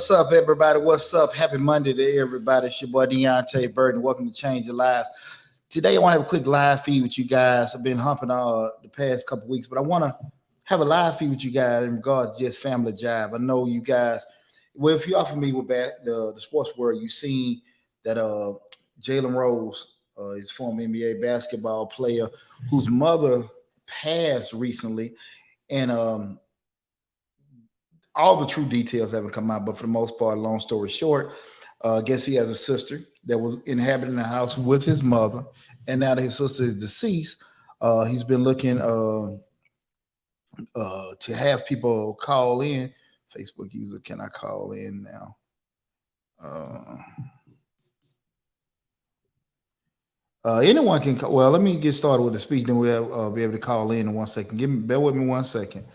What's up, everybody? What's up? Happy Monday to everybody. It's your boy Deonte Burden. Welcome to Change Your Lives. Today, I want to have a quick live feed with you guys. I've been humping the past couple weeks, but I want to have a live feed with you guys in regards to just family jive. I know you guys, well, if you are familiar with the sports world, you've seen that Jalen Rose is former NBA basketball player whose mother passed recently, and all the true details haven't come out, but for the most part, long story short, I guess he has a sister that was inhabiting the house with his mother, and now that his sister is deceased, he's been looking to have people call in. Facebook user, can I call in now? Anyone can call. Well, let me get started with the speech, then we'll be able to call in 1 second. Bear with me 1 second.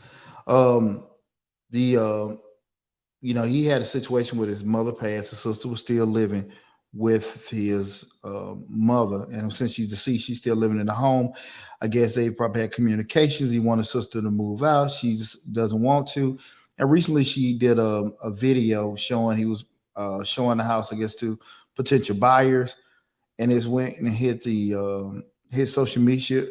He had a situation with his mother passed. His sister was still living with his mother, and since she's deceased, she's still living in the home. I guess they probably had communications. He wanted his sister to move out. She just doesn't want to. And recently, she did a video showing he was showing the house, I guess, to potential buyers, and it went and hit the his social media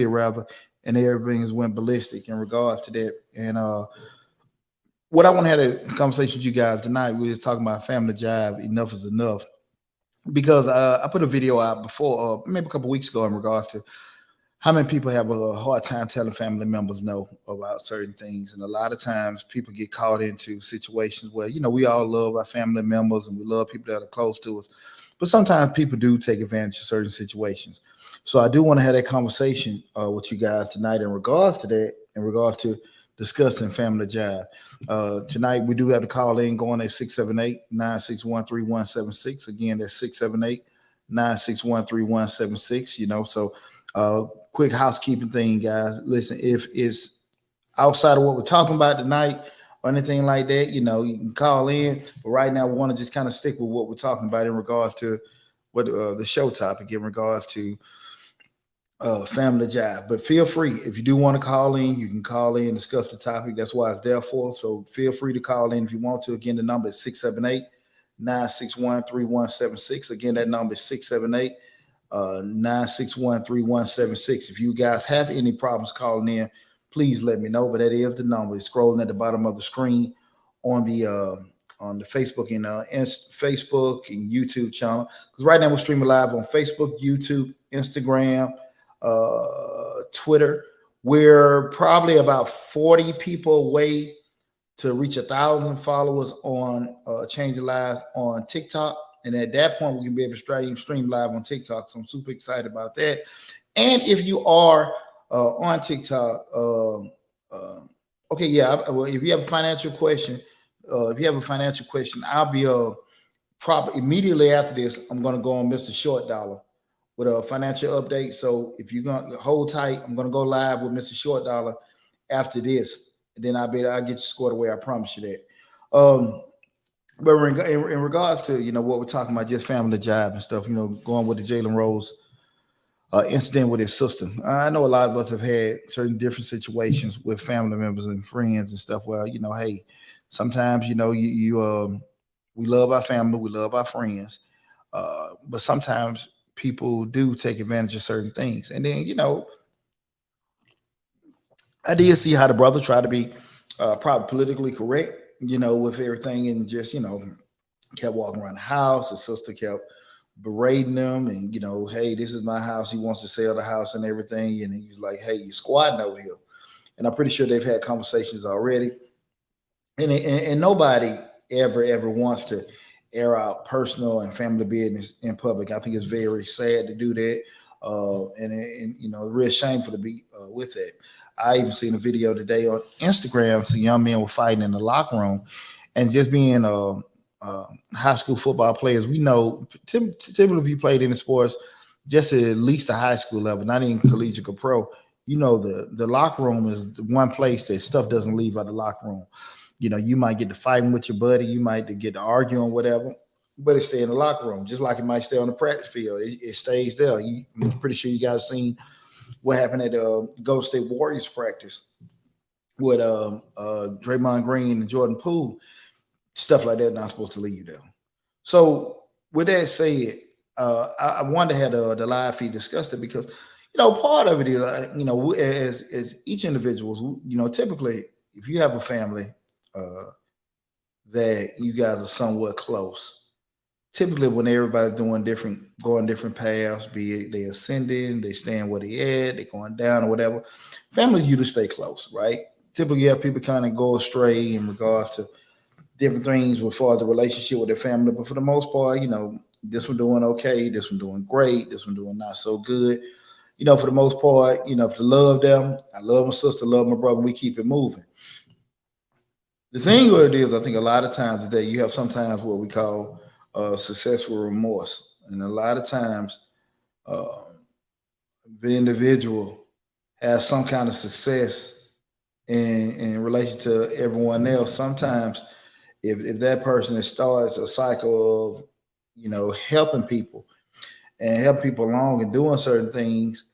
rather, and everything has went ballistic in regards to that. And what I want to have a conversation with you guys tonight, we was talking about family jive. Enough is enough, because I put a video out before, maybe a couple weeks ago, in regards to how many people have a hard time telling family members no about certain things. And a lot of times people get caught into situations where, we all love our family members and we love people that are close to us. But sometimes people do take advantage of certain situations. So I do want to have that conversation with you guys tonight in regards to that, in regards to discussing family jive. Tonight, we do have the call in going at 678-961-3176. Again, that's 678-961-3176. So quick housekeeping thing, guys. Listen, if it's outside of what we're talking about tonight or anything like that, you can call in. But right now, we want to just kind of stick with what we're talking about in regards to what the show topic, in regards to family jive. But feel free, if you do want to call in, you can call in, discuss the topic. That's why it's there for. So feel free to call in if you want to. Again, the number is 678-961-3176. Again, that number is 678-961-3176. If you guys have any problems calling in, please let me know. But that is the number. It's scrolling at the bottom of the screen on the Facebook and Facebook and YouTube channel. Because right now we're streaming live on Facebook, YouTube, Instagram, Twitter. We're probably about 40 people away to reach 1,000 followers on Change Your Lives on TikTok. And at that point, we can be able to stream live on TikTok. So I'm super excited about that. And if you are on TikTok, if you have a financial question, I'll be probably immediately after this, I'm going to go on Mr. Short Dollar with a financial update. So if you're going to hold tight, I'm going to go live with Mr. Short Dollar after this. And then I'll get you squared away. I promise you that. But in regards to, what we're talking about, just family jive and stuff, going with the Jalen Rose incident with his sister. I know a lot of us have had certain different situations with family members and friends and stuff. Well, hey, sometimes, we love our family, we love our friends. But sometimes people do take advantage of certain things. And then, I did see how the brother tried to be probably politically correct, with everything, and just, kept walking around the house. His sister kept berating him and, hey, this is my house. He wants to sell the house and everything. And he was like, hey, you're squatting over here. And I'm pretty sure they've had conversations already. And nobody ever wants to air out personal and family business in public. I think it's very sad to do that. And real shameful to be with that. I even seen a video today on Instagram. Some young men were fighting in the locker room, and just being high school football players, we know typically if you played in the sports, just at least a high school level, not even collegiate or pro, the locker room is the one place that stuff doesn't leave out the locker room. You might get to fighting with your buddy, you might get to arguing, whatever, but it stay in the locker room, just like it might stay on the practice field. It stays there. I'm pretty sure you guys seen what happened at Golden State Warriors practice with Draymond Green and Jordan Poole. Stuff like that not supposed to lead you there. So with that said, I wanted to have the live feed discussed it because part of it is as each individual, typically if you have a family uh, that you guys are somewhat close, typically when everybody's going different paths, be it they ascending, they staying where they at, they going down or whatever, families usually stay close, right? Typically you have people kind of go astray in regards to different things as far as the relationship with their family. But for the most part, this one doing okay, this one doing great, this one doing not so good. For the most part, if to love them, I love my sister, love my brother, we keep it moving. The thing what it is, I think a lot of times today you have sometimes what we call successful remorse. And a lot of times uh, the individual has some kind of success in relation to everyone else. Sometimes if that person starts a cycle of helping people and help people along and doing certain things,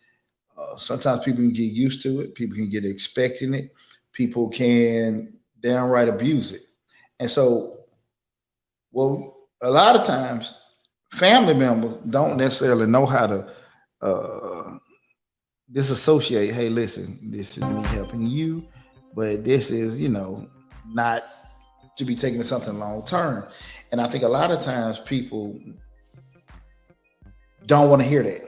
sometimes people can get used to it, people can get expecting it, people can downright abuse it. And so, well, a lot of times family members don't necessarily know how to uh, disassociate. Hey, listen, this is me helping you, but this is not to be taken to something long term. And I think a lot of times people don't want to hear that.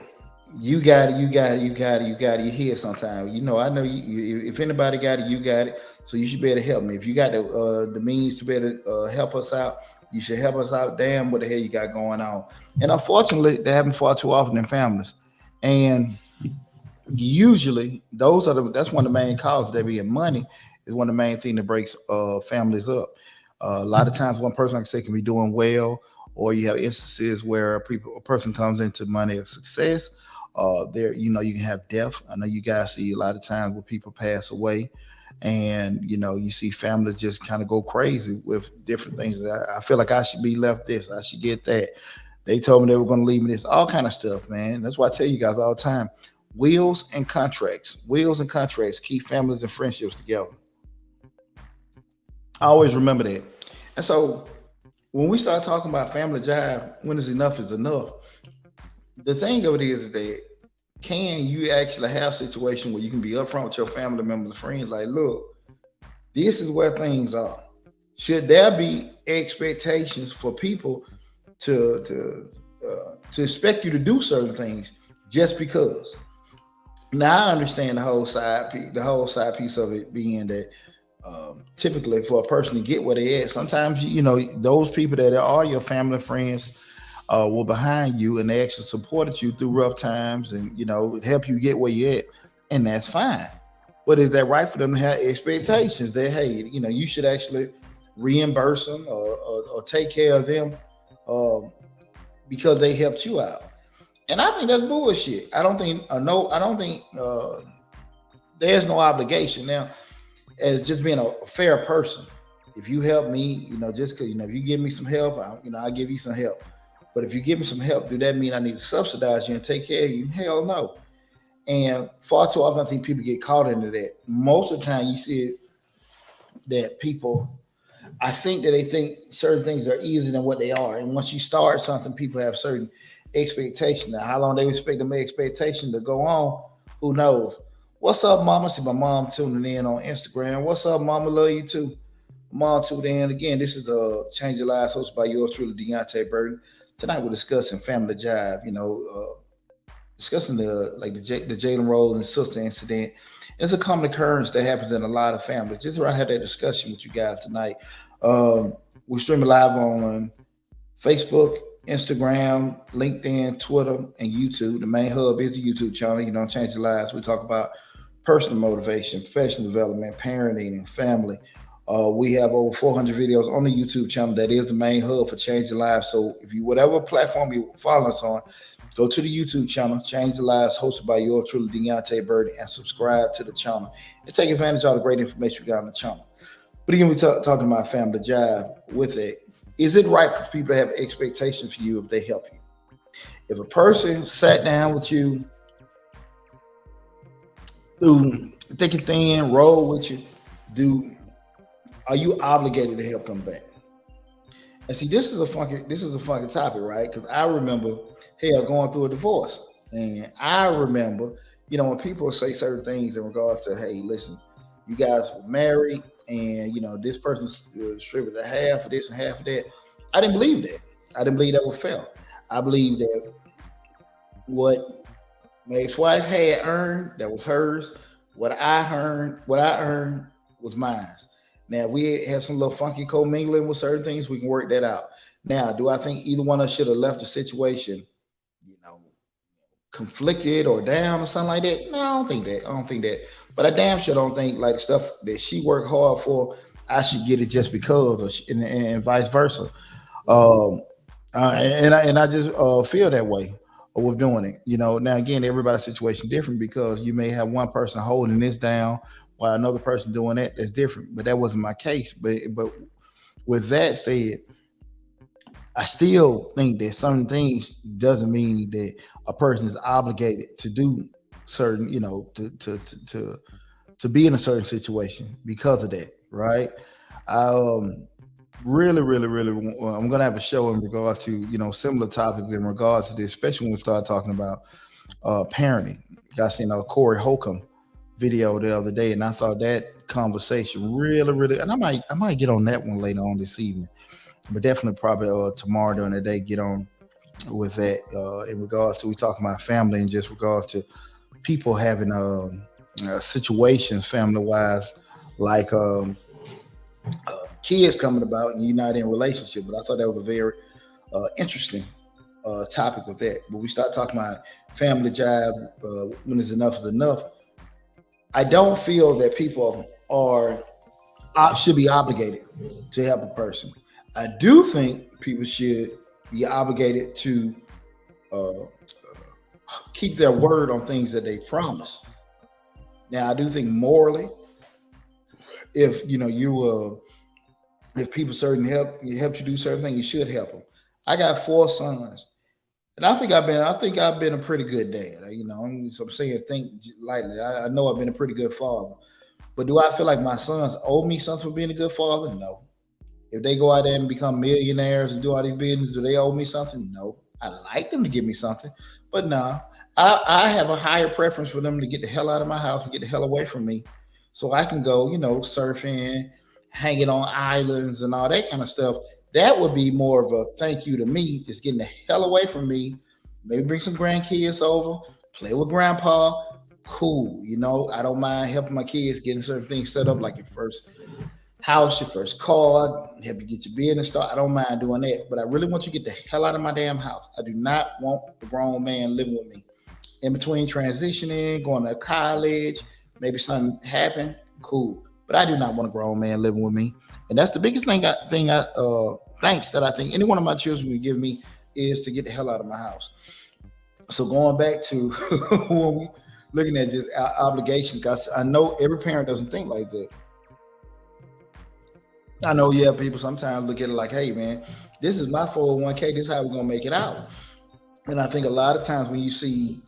You got it, you got it, you got it, you got it. You hear sometimes. I know if anybody got it, you got it. So you should be able to help me. If you got the means to be able to help us out, you should help us out. Damn, what the hell you got going on? And unfortunately, they happen far too often in families. And usually, that's one of the main causes. They being money is one of the main things that breaks families up. A lot of times, one person, like I say, can be doing well, or you have instances where a person comes into money of success. There, you can have death. I know you guys see a lot of times where people pass away, and you see families just kind of go crazy with different things. I feel like I should be left this, I should get that. They told me they were going to leave me this, all kind of stuff, man. That's why I tell you guys all the time: wills and contracts keep families and friendships together. I always remember that. And so when we start talking about family jive, when is enough, the thing of it is that can you actually have a situation where you can be upfront with your family members and friends, like, look, this is where things are. Should there be expectations for people to expect you to do certain things just because? Now I understand the whole side piece of it being that typically for a person to get where they at, sometimes those people that are your family and friends were behind you and they actually supported you through rough times and help you get where you're at, and that's fine. But is that right for them to have expectations that hey, you should actually reimburse them or take care of them because they helped you out? And I think that's bullshit. I don't think there's no obligation now as just being a fair person. If you help me, just because if you give me some help, I give you some help. But if you give me some help, do that mean I need to subsidize you and take care of you? Hell no. And far too often, I think people get caught into that. Most of the time, you see it that people, I think that they think certain things are easier than what they are. And once you start something, people have certain expectations. Now, how long they expect the expectation to go on, who knows? What's up, mama? See my mom tuning in on Instagram. What's up, mama? Love you too. Mom tuned in. Again, this is a Change Your Lives hosted by yours truly, Deonte Burden. Tonight we're discussing family jive, discussing the Jalen Rose and sister incident. It's a common occurrence that happens in a lot of families. Just where I had that discussion with you guys tonight. We're streaming live on Facebook, Instagram, LinkedIn, Twitter, and YouTube. The main hub is the YouTube channel. Change Your Lives. We talk about personal motivation, professional development, parenting, and family. We have over 400 videos on the YouTube channel. That is the main hub for Change Your Lives. So if you, whatever platform you follow us on, go to the YouTube channel, Change Your Lives, hosted by yours truly, Deonte Burden, and subscribe to the channel and take advantage of all the great information we got on the channel. But again, we're talking about family jive with it. Is it right for people to have expectations for you if they help you? If a person sat down with you through thick and thin, roll with you, are you obligated to help them back? And see, this is a funky topic, right? Because I remember, hell, going through a divorce, and I remember, when people say certain things in regards to, hey, listen, you guys were married, and this person's distributed half of this and half of that. I didn't believe that. I didn't believe that was fair. I believe that what my ex-wife had earned, that was hers. What I earned was mine. Now, if we have some little funky commingling with certain things, we can work that out. Now, do I think either one of us should have left the situation, you know, conflicted or down or something like that? No, I don't think that. I don't think that. But I damn sure don't think like stuff that she worked hard for, I should get it just because, and vice versa. Um, and I just feel that way with doing it. Now again, everybody's situation different because you may have one person holding this down while another person doing that. That's different. But that wasn't my case. But with that said, I still think that some things doesn't mean that a person is obligated to do certain, to be in a certain situation because of that, right? Um, really, really, really, I'm gonna have a show in regards to similar topics in regards to this, especially when we start talking about parenting. I seen a Corey Holcomb video the other day, and I thought that conversation really, really, and I might get on that one later on this evening, but definitely probably tomorrow during the day get on with that in regards to we talking about family and just regards to people having situations family wise like kids coming about and you're not in a relationship. But I thought that was a very interesting topic with that. But we start talking about family jive when it's enough is enough. I don't feel that people are should be obligated to help a person. I do think people should be obligated to uh, keep their word on things that they promise. Now, I do think morally, if if people certain help you do certain things, you should help them. I got four sons, and I think I've been a pretty good dad. I'm saying think lightly. I know I've been a pretty good father, but do I feel like my sons owe me something for being a good father? No. If they go out there and become millionaires and do all these business, do they owe me something? No. I like them to give me something, but no. I have a higher preference for them to get the hell out of my house and get the hell away from me, so I can go, surfing, hanging on islands, and all that kind of stuff. That would be more of a thank you to me, just getting the hell away from me. Maybe bring some grandkids over, play with grandpa. Cool, I don't mind helping my kids getting certain things set up, like your first house, your first car, help you get your business started. I don't mind doing that, but I really want you to get the hell out of my damn house. I do not want the grown man living with me. In between transitioning, going to college, maybe something happened, cool. But I do not want a grown man living with me. And that's the biggest thanks that I think any one of my children would give me is to get the hell out of my house. So going back to when we looking at just obligations, because I know every parent doesn't think like that. I know, yeah, people sometimes look at it like, hey, man, this is my 401k. This is how we're going to make it out. And I think a lot of times when you see,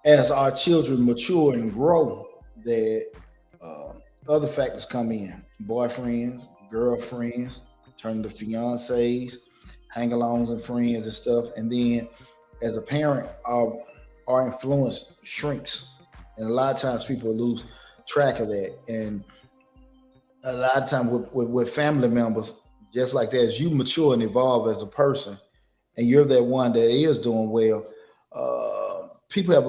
as our children mature and grow, that uh, other factors come in: boyfriends, girlfriends, turning to fiancés, hang alongs and friends and stuff. And then as a parent, our influence shrinks. And a lot of times people lose track of that. And a lot of times with family members, just like that, as you mature and evolve as a person, and you're that one that is doing well, people have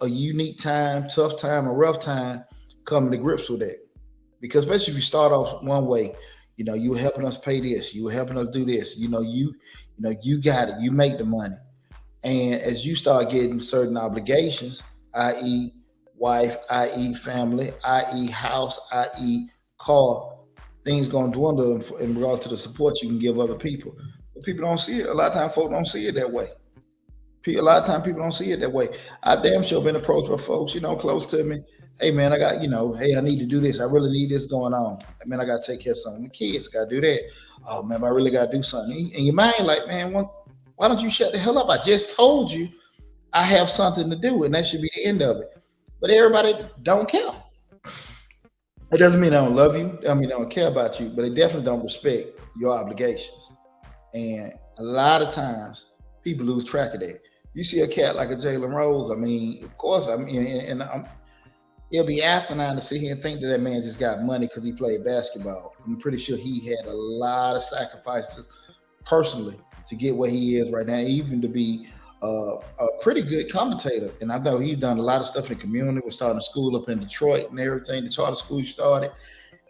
a unique time, tough time, a rough time coming to grips with that. Because especially if you start off one way, you were helping us pay this, you were helping us do this, you got it, you make the money. And as you start getting certain obligations, i.e., wife, i.e., family, i.e., house, i.e., car, things gonna dwindle in regards to the support you can give other people. But people don't see it. A lot of times, folks don't see it that way. A lot of times, people don't see it that way. I've damn sure been approached by folks, close to me. Hey man, I got, hey, I need to do this. I really need this going on. Man, I gotta take care of some of the kids. Gotta do that. Oh man, I really gotta do something. And your mind, like, man, why don't you shut the hell up? I just told you I have something to do, and that should be the end of it. But everybody don't care. It doesn't mean I don't love you. I mean, I don't care about you, but they definitely don't respect your obligations. And a lot of times, people lose track of that. You see a cat like a Jalen Rose. I mean, of course, I mean, it'll be asinine to sit here and think that that man just got money because he played basketball. I'm pretty sure he had a lot of sacrifices personally to get where he is right now, even to be a pretty good commentator. And I know he's done a lot of stuff in the community. We're starting a school up in Detroit and everything. The charter school he started,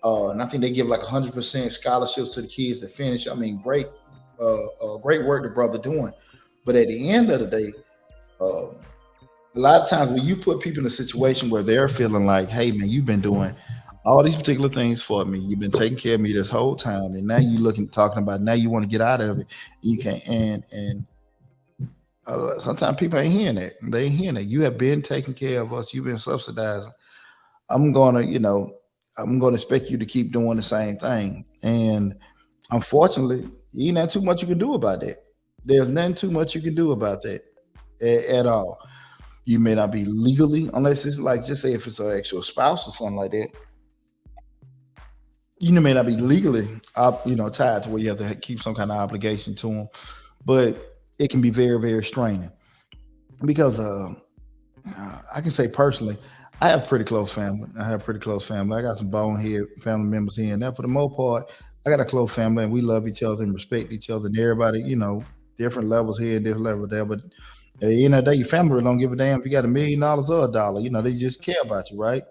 and I think they give like 100% scholarships to the kids that finish. I mean, great work the brother doing. But at the end of the day, uh, a lot of times when you put people in a situation where they're feeling like, hey man, you've been doing all these particular things for me, you've been taking care of me this whole time, and now you looking talking about now you want to get out of it, you can't. And sometimes people ain't hearing that. They ain't hearing that. You have been taking care of us. You've been subsidizing. I'm gonna, I'm gonna expect you to keep doing the same thing. And unfortunately, ain't not too much you can do about that. There's nothing too much you can do about that at all. You may not be legally, unless it's like just say if it's an actual spouse or something like that. You may not be legally, tied to where you have to keep some kind of obligation to them, but it can be very, very straining because I can say personally, I have a pretty close family. I have a pretty close family. I got some bonehead family members here and there. For the most part, I got a close family and we love each other and respect each other and everybody, different levels here and different levels there. But at the end of the day, your family really don't give a damn if you got $1 million or a dollar. They just care about you, right?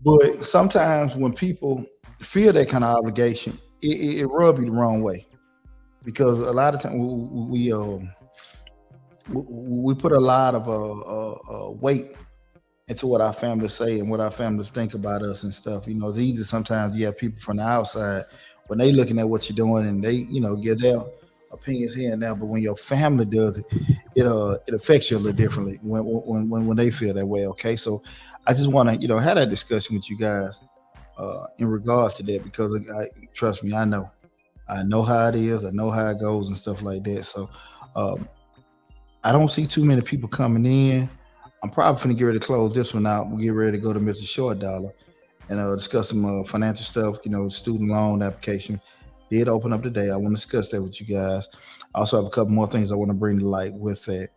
But sometimes when people feel that kind of obligation, it rub you the wrong way because a lot of times we put a lot of weight into what our families say and what our families think about us and stuff. It's easy sometimes you have people from the outside when they looking at what you're doing and they, give their opinions here and there. But when your family does it, it affects you a little differently when they feel that way. Okay, so I just want to have that discussion with you guys in regards to that because trust me, I know how it is, I know how it goes and stuff like that. So um, I don't see too many people coming in. I'm probably going to get ready to close this one out. We'll get ready to go to Mr. Short Dollar and discuss some financial stuff, student loan application. Did open up today. I want to discuss that with you guys. I also have a couple more things I want to bring to light with that.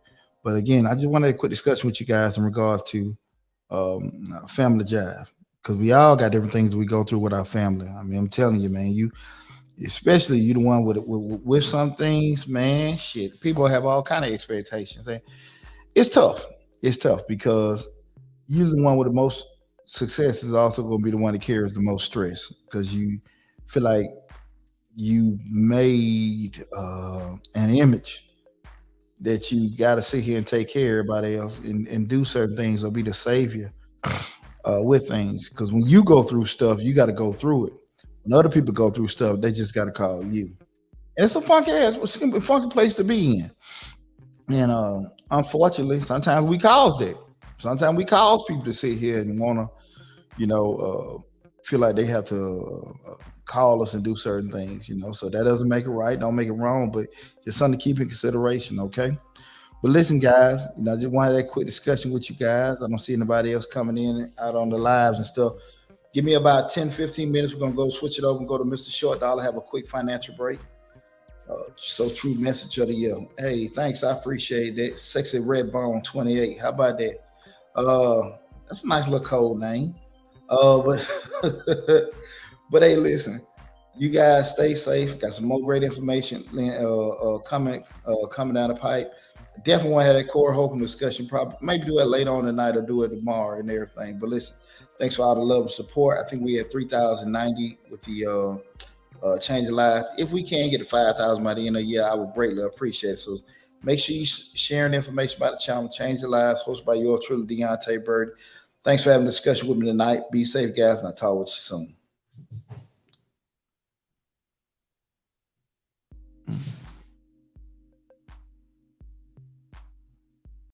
But again, I just want to have a quick discussion with you guys in regards to family jive because we all got different things we go through with our family. I mean, I'm telling you, man, especially you the one with some things, man. Shit, people have all kind of expectations. And it's tough. It's tough because you're the one with the most success is also going to be the one that carries the most stress because you feel like you made an image that you got to sit here and take care of everybody else and do certain things or be the savior with things. Because when you go through stuff, you got to go through it. When other people go through stuff, they just got to call you. And it's a funky place to be in. And unfortunately, sometimes we cause that. Sometimes we cause people to sit here and want to, feel like they have to call us and do certain things, So that doesn't make it right, don't make it wrong, but just something to keep in consideration, okay? But listen, guys, I just wanted that quick discussion with you guys. I don't see anybody else coming in out on the lives and stuff. Give me about 10, 15 minutes. We're going to go switch it over and go to Mr. Short Dollar, have a quick financial break. So true message of the year. Hey, thanks. I appreciate that. Sexy Red Bone 28. How about that? That's a nice little code name. But but hey, listen, you guys stay safe. Got some more great information coming down the pipe. Definitely want to have that core hoping discussion. Probably maybe do it later on tonight or do it tomorrow and everything. But listen, thanks for all the love and support. I think we had 3,090 with the change of lives. If we can get to 5,000 by the end of the year, I would greatly appreciate it. So make sure you sharing information about the channel, Change the Lives, hosted by yours truly, Deonte Burden. Thanks for having a discussion with me tonight. Be safe, guys, and I'll talk with you soon.